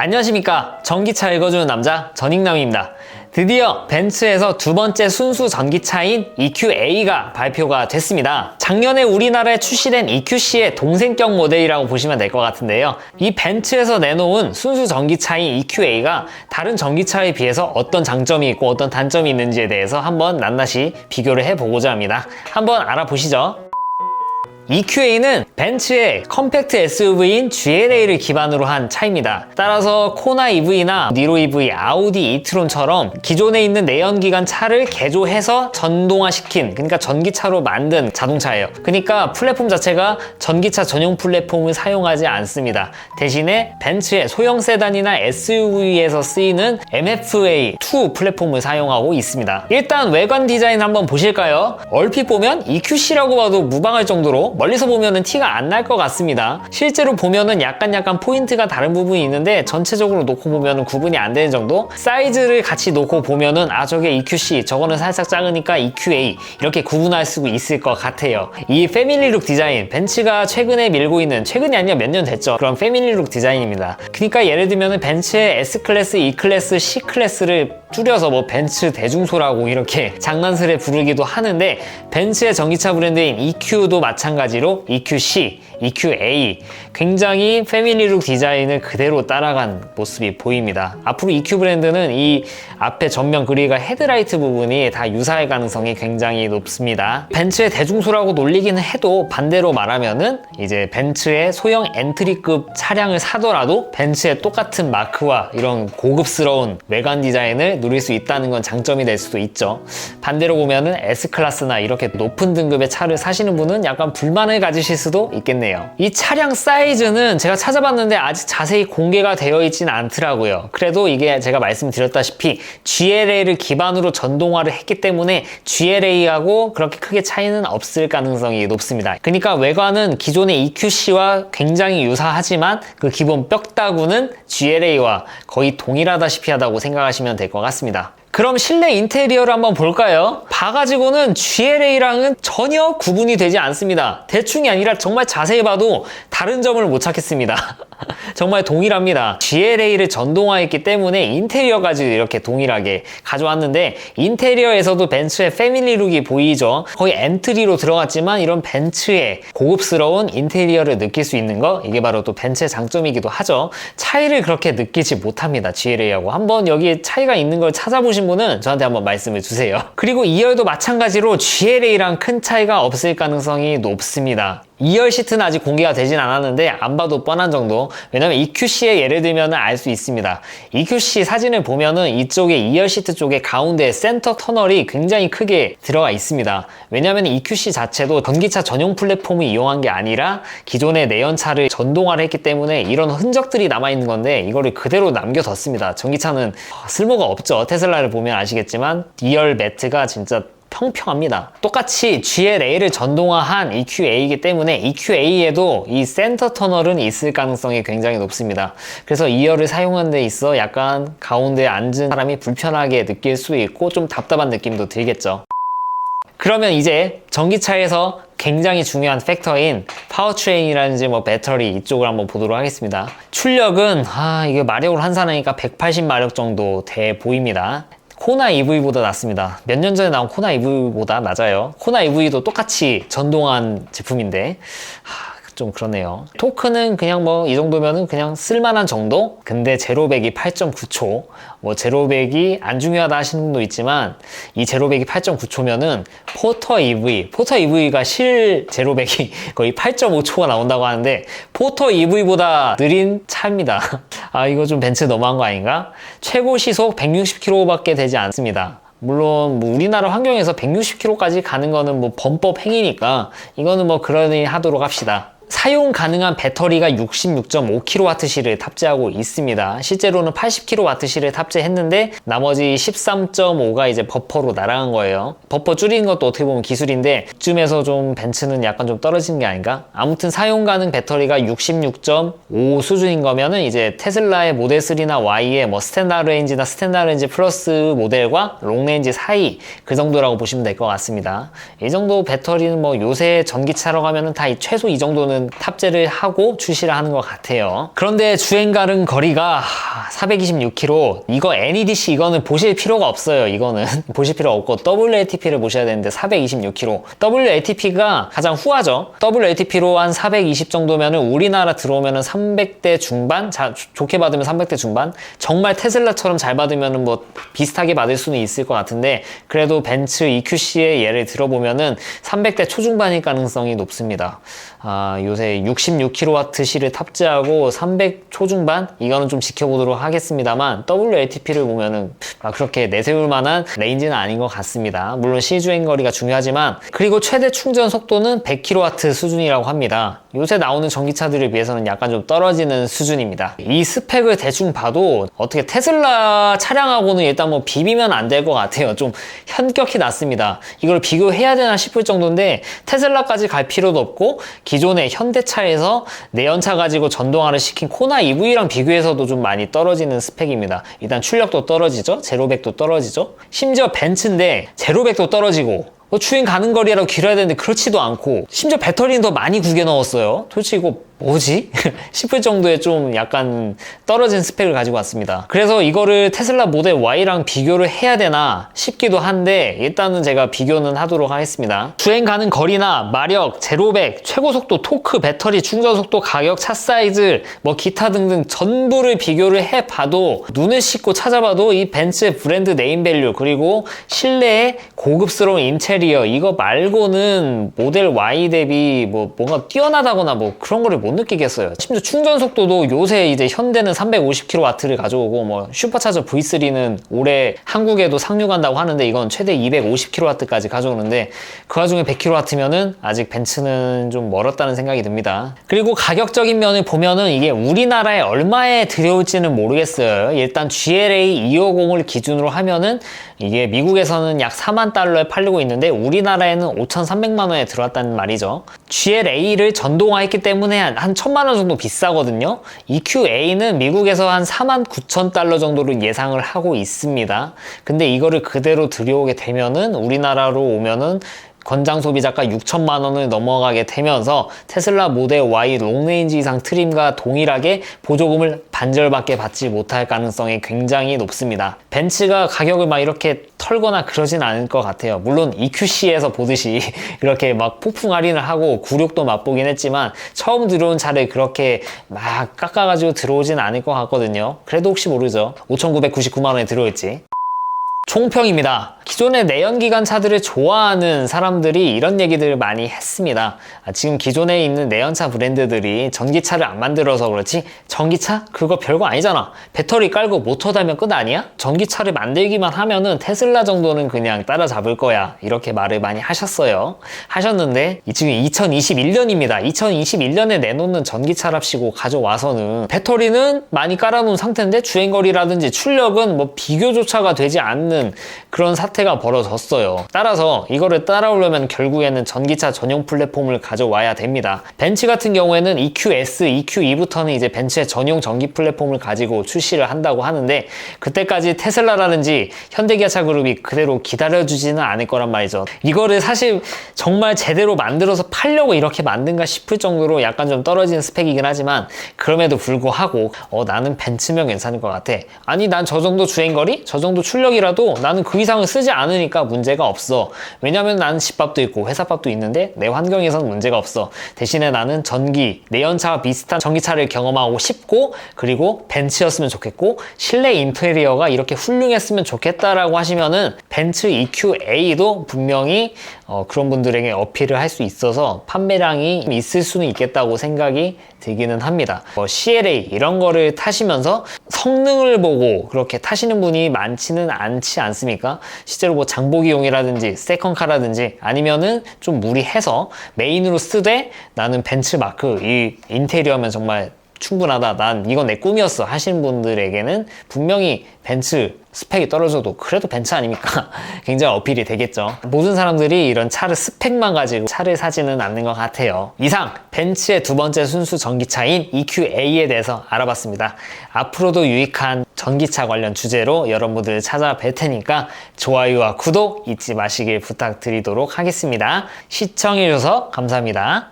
안녕하십니까. 전기차 읽어주는 남자 전익남입니다. 드디어 벤츠에서 두 번째 순수 전기차인 EQA가 발표가 됐습니다. 작년에 우리나라에 출시된 EQC의 동생격 모델이라고 보시면 될 것 같은데요. 이 벤츠에서 내놓은 순수 전기차인 EQA가 다른 전기차에 비해서 어떤 장점이 있고 어떤 단점이 있는지에 대해서 한번 낱낱이 비교를 해보고자 합니다. 한번 알아보시죠. EQA는 벤츠의 컴팩트 SUV인 GLA를 기반으로 한 차입니다. 따라서 코나 EV나 니로 EV, 아우디 이트론처럼 기존에 있는 내연기관 차를 개조해서 전동화시킨, 그러니까 전기차로 만든 자동차예요. 그러니까 플랫폼 자체가 전기차 전용 플랫폼을 사용하지 않습니다. 대신에 벤츠의 소형 세단이나 SUV에서 쓰이는 MFA2 플랫폼을 사용하고 있습니다. 일단 외관 디자인 한번 보실까요? 얼핏 보면 EQC라고 봐도 무방할 정도로 멀리서 보면은 티가 안 날 것 같습니다. 실제로 보면은 약간 포인트가 다른 부분이 있는데 전체적으로 놓고 보면은 구분이 안 되는 정도? 사이즈를 같이 놓고 보면은 저게 EQC, 저거는 살짝 작으니까 EQA 이렇게 구분할 수 있을 것 같아요. 이 패밀리룩 디자인, 벤츠가 최근에 밀고 있는, 최근이 아니라 몇 년 됐죠. 그런 패밀리룩 디자인입니다. 그러니까 예를 들면은 벤츠의 S클래스, E클래스, C클래스를 줄여서 뭐 벤츠 대중소라고 이렇게 장난스레 부르기도 하는데, 벤츠의 전기차 브랜드인 EQ도 마찬가지로 EQC, EQA 굉장히 패밀리룩 디자인을 그대로 따라간 모습이 보입니다. 앞으로 EQ 브랜드는 이 앞에 전면 그릴과 헤드라이트 부분이 다 유사할 가능성이 굉장히 높습니다. 벤츠의 대중소라고 놀리기는 해도 반대로 말하면은 이제 벤츠의 소형 엔트리급 차량을 사더라도 벤츠의 똑같은 마크와 이런 고급스러운 외관 디자인을 누릴 수 있다는 건 장점이 될 수도 있죠. 반대로 보면은 S클래스나 이렇게 높은 등급의 차를 사시는 분은 약간 불만을 가지실 수도 있겠네요. 이 차량 사이즈는 제가 찾아봤는데 아직 자세히 공개가 되어 있지는 않더라고요. 그래도 이게 제가 말씀드렸다시피 GLA를 기반으로 전동화를 했기 때문에 GLA하고 그렇게 크게 차이는 없을 가능성이 높습니다. 그러니까 외관은 기존의 EQC와 굉장히 유사하지만 그 기본 뼈다구는 GLA와 거의 동일하다시피 하다고 생각하시면 될 것 같습니다. 그럼 실내 인테리어를 한번 볼까요? 봐가지고는 GLA랑은 전혀 구분이 되지 않습니다. 대충이 아니라 정말 자세히 봐도 다른 점을 못 찾겠습니다. 정말 동일합니다. GLA를 전동화했기 때문에 인테리어까지 이렇게 동일하게 가져왔는데, 인테리어에서도 벤츠의 패밀리룩이 보이죠. 거의 엔트리로 들어갔지만 이런 벤츠의 고급스러운 인테리어를 느낄 수 있는 거, 이게 바로 또 벤츠의 장점이기도 하죠. 차이를 그렇게 느끼지 못합니다, GLA하고. 한번 여기 차이가 있는 걸 찾아보신 분은 저한테 한번 말씀을 주세요. 그리고 2열도 마찬가지로 GLA랑 큰 차이가 없을 가능성이 높습니다. 2열 시트는 아직 공개가 되진 않았는데 안 봐도 뻔한 정도. 왜냐면 EQC에 예를 들면 알 수 있습니다. EQC 사진을 보면은 이쪽에 2열 시트 쪽에 가운데 센터 터널이 굉장히 크게 들어가 있습니다. 왜냐면 EQC 자체도 전기차 전용 플랫폼을 이용한 게 아니라 기존의 내연차를 전동화를 했기 때문에 이런 흔적들이 남아있는 건데, 이거를 그대로 남겨뒀습니다. 전기차는 쓸모가 없죠. 테슬라를 보면 아시겠지만 2열 매트가 진짜 평평합니다. 똑같이 GLA를 전동화한 EQA이기 때문에 EQA에도 이 센터 터널은 있을 가능성이 굉장히 높습니다. 그래서 2열을 사용하는 데 있어 약간 가운데에 앉은 사람이 불편하게 느낄 수 있고 좀 답답한 느낌도 들겠죠. 그러면 이제 전기차에서 굉장히 중요한 팩터인 파워트레인이라든지 뭐 배터리, 이쪽을 한번 보도록 하겠습니다. 출력은 이게 마력을 환산하니까 180마력 정도 돼 보입니다. 코나 EV보다 낮습니다. 몇 년 전에 나온 코나 EV보다 낮아요. 코나 EV도 똑같이 전동한 제품인데 좀 그러네요. 토크는 그냥 뭐 이 정도면은 그냥 쓸만한 정도? 근데 제로백이 8.9초. 뭐 제로백이 안 중요하다 하시는 분도 있지만, 이 제로백이 8.9초면은 포터 EV가 실 제로백이 거의 8.5초가 나온다고 하는데, 포터 EV보다 느린 차입니다. 이거 좀 벤츠 너무한 거 아닌가? 최고 시속 160km밖에 되지 않습니다. 물론 뭐 우리나라 환경에서 160km까지 가는 거는 뭐 범법 행위니까 이거는 뭐 그러니 하도록 합시다. 사용 가능한 배터리가 66.5kWh를 탑재하고 있습니다. 실제로는 80kWh를 탑재했는데 나머지 13.5가 이제 버퍼로 날아간 거예요. 버퍼 줄이는 것도 어떻게 보면 기술인데, 이쯤에서 좀 벤츠는 약간 좀 떨어지는 게 아닌가? 아무튼 사용 가능 배터리가 66.5 수준인 거면은 이제 테슬라의 모델 3나 Y의 뭐 스탠다드 레인지나 스탠다드 레인지 플러스 모델과 롱 레인지 사이, 그 정도라고 보시면 될 것 같습니다. 이 정도 배터리는 뭐 요새 전기차로 가면은 다 최소 이 정도는 정도는 탑재를 하고 출시를 하는 것 같아요. 그런데 주행 가는 거리가 426km, 이거 NEDC 이거는 보실 필요가 없어요. 이거는 보실 필요 없고 WLTP를 보셔야 되는데 426km. WLTP가 가장 후하죠. WLTP로 한 420 정도면은 우리나라 들어오면은 300대 중반, 좋게 받으면 300대 중반, 정말 테슬라처럼 잘 받으면은 뭐 비슷하게 받을 수는 있을 것 같은데, 그래도 벤츠 EQC의 예를 들어보면은 300대 초중반일 가능성이 높습니다. 요새 66kWC를 탑재하고 300 초중반? 이거는 좀 지켜보도록 하겠습니다만, WLTP를 보면은 그렇게 내세울 만한 레인지는 아닌 것 같습니다. 물론 시주행거리가 중요하지만, 그리고 최대 충전 속도는 100kW 수준이라고 합니다. 요새 나오는 전기차들에 비해서는 약간 좀 떨어지는 수준입니다. 이 스펙을 대충 봐도 어떻게 테슬라 차량하고는 일단 뭐 비비면 안 될 것 같아요. 좀 현격히 낮습니다. 이걸 비교해야 되나 싶을 정도인데, 테슬라까지 갈 필요도 없고 기존의 현대차에서 내연차 가지고 전동화를 시킨 코나 EV랑 비교해서도 좀 많이 떨어지는 스펙입니다. 일단 출력도 떨어지죠. 제로백도 떨어지죠. 심지어 벤츠인데 제로백도 떨어지고 주행 가는 거리라고 길어야 되는데 그렇지도 않고, 심지어 배터리는 더 많이 구겨 넣었어요. 도대체 이거 뭐지? 싶을 정도의 좀 약간 떨어진 스펙을 가지고 왔습니다. 그래서 이거를 테슬라 모델 Y랑 비교를 해야 되나 싶기도 한데, 일단은 제가 비교는 하도록 하겠습니다. 주행 가는 거리나 마력, 제로백, 최고 속도, 토크, 배터리, 충전 속도, 가격, 차 사이즈, 뭐 기타 등등 전부를 비교를 해봐도, 눈을 씻고 찾아봐도 이 벤츠의 브랜드 네임밸류, 그리고 실내의 고급스러운 인테리어, 이거 말고는 모델 Y 대비 뭐 뭔가 뛰어나다거나 뭐 그런 거를 못 느끼겠어요. 심지어 충전 속도도 요새 이제 현대는 350kW를 가져오고, 뭐 슈퍼차저 V3는 올해 한국에도 상륙한다고 하는데 이건 최대 250kW까지 가져오는데, 그 와중에 100kW면은 아직 벤츠는 좀 멀었다는 생각이 듭니다. 그리고 가격적인 면을 보면은 이게 우리나라에 얼마에 들여올지는 모르겠어요. 일단 GLA 250을 기준으로 하면은 이게 미국에서는 약 4만 달러에 팔리고 있는데 우리나라에는 5,300만 원에 들어왔다는 말이죠. GLA를 전동화했기 때문에 한 1,000만 원 정도 비싸거든요. EQA는 미국에서 한 4만 9천 달러 정도로 예상을 하고 있습니다. 근데 이거를 그대로 들여오게 되면은 우리나라로 오면은 권장 소비자가 6천만 원을 넘어가게 되면서 테슬라 모델 Y 롱레인지 이상 트림과 동일하게 보조금을 반절밖에 받지 못할 가능성이 굉장히 높습니다. 벤츠가 가격을 막 이렇게 털거나 그러진 않을 것 같아요. 물론 EQC에서 보듯이 이렇게 막 폭풍 할인을 하고 굴욕도 맛보긴 했지만, 처음 들어온 차를 그렇게 막 깎아가지고 들어오진 않을 것 같거든요. 그래도 혹시 모르죠. 5,999만 원에 들어올지. 총평입니다. 기존의 내연기관 차들을 좋아하는 사람들이 이런 얘기들을 많이 했습니다. 지금 기존에 있는 내연차 브랜드들이 전기차를 안 만들어서 그렇지, 전기차? 그거 별거 아니잖아. 배터리 깔고 모터 달면 끝 아니야? 전기차를 만들기만 하면은 테슬라 정도는 그냥 따라잡을 거야. 이렇게 말을 많이 하셨는데 지금 2021년입니다. 2021년에 내놓는 전기차랍시고 가져와서는 배터리는 많이 깔아놓은 상태인데 주행거리라든지 출력은 뭐 비교조차가 되지 않는 그런 사태가 벌어졌어요. 따라서 이거를 따라오려면 결국에는 전기차 전용 플랫폼을 가져와야 됩니다. 벤츠 같은 경우에는 EQS, EQE부터는 이제 벤츠의 전용 전기 플랫폼을 가지고 출시를 한다고 하는데, 그때까지 테슬라라든지 현대기아차 그룹이 그대로 기다려주지는 않을 거란 말이죠. 이거를 사실 정말 제대로 만들어서 팔려고 이렇게 만든가 싶을 정도로 약간 좀 떨어지는 스펙이긴 하지만, 그럼에도 불구하고 나는 벤츠면 괜찮을 것 같아. 아니 난 저 정도 주행거리? 저 정도 출력이라도 나는 그 이상을 쓰지 않으니까 문제가 없어. 왜냐면 나는 집밥도 있고 회사밥도 있는데 내 환경에선 문제가 없어. 대신에 나는 전기, 내연차와 비슷한 전기차를 경험하고 싶고, 그리고 벤츠였으면 좋겠고, 실내 인테리어가 이렇게 훌륭했으면 좋겠다라고 하시면은 벤츠 EQA도 분명히 그런 분들에게 어필을 할 수 있어서 판매량이 있을 수는 있겠다고 생각이 들기는 합니다. CLA 이런 거를 타시면서 성능을 보고 그렇게 타시는 분이 많지는 않지 않습니까? 실제로 뭐 장보기용이라든지 세컨카라든지 아니면은 좀 무리해서 메인으로 쓰되 나는 벤츠마크 이 인테리어면 정말 충분하다, 난 이건 내 꿈이었어 하시는 분들에게는 분명히 벤츠 스펙이 떨어져도 그래도 벤츠 아닙니까? 굉장히 어필이 되겠죠. 모든 사람들이 이런 차를 스펙만 가지고 차를 사지는 않는 것 같아요. 이상 벤츠의 두 번째 순수 전기차인 EQA에 대해서 알아봤습니다. 앞으로도 유익한 전기차 관련 주제로 여러분들 찾아뵐 테니까 좋아요와 구독 잊지 마시길 부탁드리도록 하겠습니다. 시청해주셔서 감사합니다.